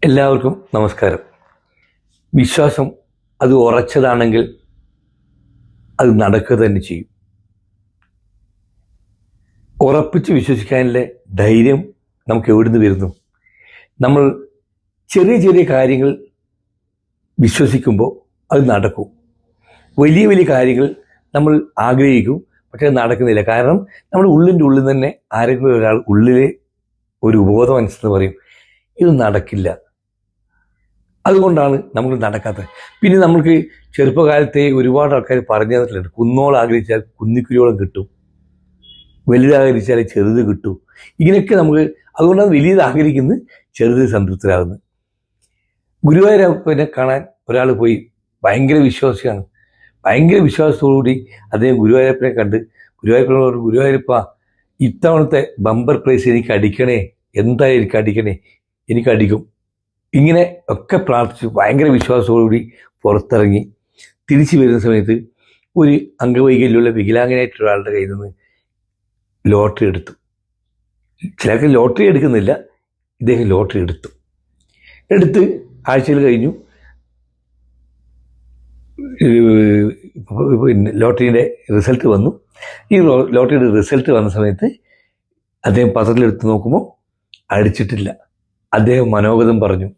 എല്ലാവർക്കും നമസ്കാരം. വിശ്വാസം അത് ഉറച്ചതാണെങ്കിൽ അത് നടക്കുക തന്നെ ചെയ്യും. ഉറപ്പിച്ച് വിശ്വസിക്കാനുള്ള ധൈര്യം നമുക്ക് എവിടുന്ന് വരുന്നു? നമ്മൾ ചെറിയ ചെറിയ കാര്യങ്ങൾ വിശ്വസിക്കുമ്പോൾ അത് നടക്കും. വലിയ വലിയ കാര്യങ്ങൾ നമ്മൾ ആഗ്രഹിക്കും, പക്ഷെ അത് നടക്കുന്നില്ല. കാരണം നമ്മുടെ ഉള്ളിൻ്റെ ഉള്ളിൽ തന്നെ ആരെങ്കിലും ഒരാൾ ഉള്ളിലെ ഒരു ബോധം മനസ്സിലെന്ന് പറയും, ഇത് നടക്കില്ല. അതുകൊണ്ടാണ് നമുക്ക് നടക്കാത്തത്. പിന്നെ നമുക്ക് ചെറുപ്പകാലത്തെ ഒരുപാട് ആൾക്കാർ പറഞ്ഞു തന്നിട്ടുണ്ട്, കുന്നോളം ആഗ്രഹിച്ചാൽ കുന്നിക്കുരുവോളം കിട്ടും, വലുതാഗ്രഹിച്ചാൽ ചെറുത് കിട്ടും. ഇങ്ങനെയൊക്കെ നമുക്ക്, അതുകൊണ്ടാണ് വലിയത് ആഗ്രഹിക്കുന്നത്, ചെറുത് സംതൃപ്തരാകുന്നത്. ഗുരുവായൂരപ്പനെ കാണാൻ ഒരാൾ പോയി, ഭയങ്കര വിശ്വാസിയാണ്. ഭയങ്കര വിശ്വാസത്തോടുകൂടി അദ്ദേഹം ഗുരുവായൂരപ്പനെ കണ്ട് ഗുരുവായൂരപ്പനോട് പറഞ്ഞു, ഗുരുവായൂരപ്പ, ഇത്തവണത്തെ ബമ്പർ പ്രൈസ് എനിക്ക് അടിക്കണേ, എന്തായാലും എനിക്ക് അടിക്കണേ, എനിക്ക് അടിക്കും. ഇങ്ങനെ ഒക്കെ പ്രാർത്ഥിച്ചു ഭയങ്കര വിശ്വാസത്തോടുകൂടി പുറത്തിറങ്ങി തിരിച്ചു വരുന്ന സമയത്ത് ഒരു അംഗവൈകല്യമുള്ള വികലാംഗനായിട്ടുള്ള ഒരാളുടെ കയ്യിൽ നിന്ന് ലോട്ടറി എടുത്തു. ചിലർക്ക് ലോട്ടറി എടുക്കുന്നില്ല, ഇദ്ദേഹം ലോട്ടറി എടുത്ത് ആഴ്ചകൾ കഴിഞ്ഞു. ലോട്ടറിയുടെ റിസൾട്ട് വന്നു. ഈ ലോട്ടറിയുടെ റിസൾട്ട് വന്ന സമയത്ത് അദ്ദേഹം പത്രത്തിലെടുത്ത് നോക്കുമ്പോൾ അടിച്ചിട്ടില്ല. അദ്ദേഹം മനോഗതം പറഞ്ഞു,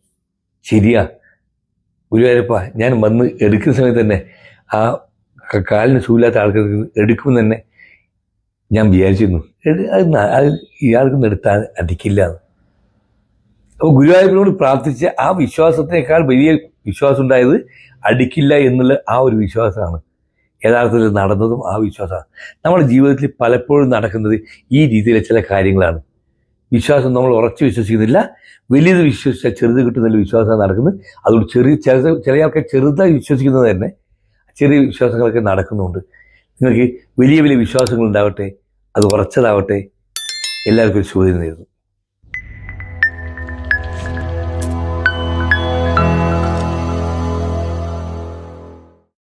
ശരിയാ ഗുരുവായൂരപ്പ, ഞാൻ വന്ന് എടുക്കുന്ന സമയത്ത് തന്നെ ആ കാലിന് സൂല്ലാത്ത ആൾക്കാർക്ക് എടുക്കുമെന്ന് തന്നെ ഞാൻ വിചാരിച്ചിരുന്നു. അത് ഇയാൾക്കൊന്നും എടുത്താൽ അടിക്കില്ല. അപ്പോൾ ഗുരുവായൂരപ്പനോട് പ്രാർത്ഥിച്ച ആ വിശ്വാസത്തിനേക്കാൾ വലിയ വിശ്വാസം ഉണ്ടായത് അടിക്കില്ല എന്നുള്ള ആ ഒരു വിശ്വാസമാണ്. യഥാർത്ഥത്തിൽ നടന്നതും ആ വിശ്വാസമാണ്. നമ്മുടെ ജീവിതത്തിൽ പലപ്പോഴും നടക്കുന്നത് ഈ രീതിയിലെ ചില കാര്യങ്ങളാണ്. വിശ്വാസം നമ്മൾ ഉറച്ചു വിശ്വസിക്കുന്നില്ല, വലിയത് വിശ്വസിച്ചാൽ ചെറുത് കിട്ടുന്നതിൽ വിശ്വാസം നടക്കുന്നത്. അതുകൊണ്ട് ചില ആൾക്കാർ ചെറുതായി വിശ്വസിക്കുന്നത് തന്നെ ചെറിയ വിശ്വാസങ്ങളൊക്കെ നടക്കുന്നുണ്ട്. നിങ്ങൾക്ക് വലിയ വലിയ വിശ്വാസങ്ങൾ ഉണ്ടാവട്ടെ, അത് ഉറച്ചതാവട്ടെ. എല്ലാവർക്കും ഒരു ശുഭദിനം നേരുന്നു.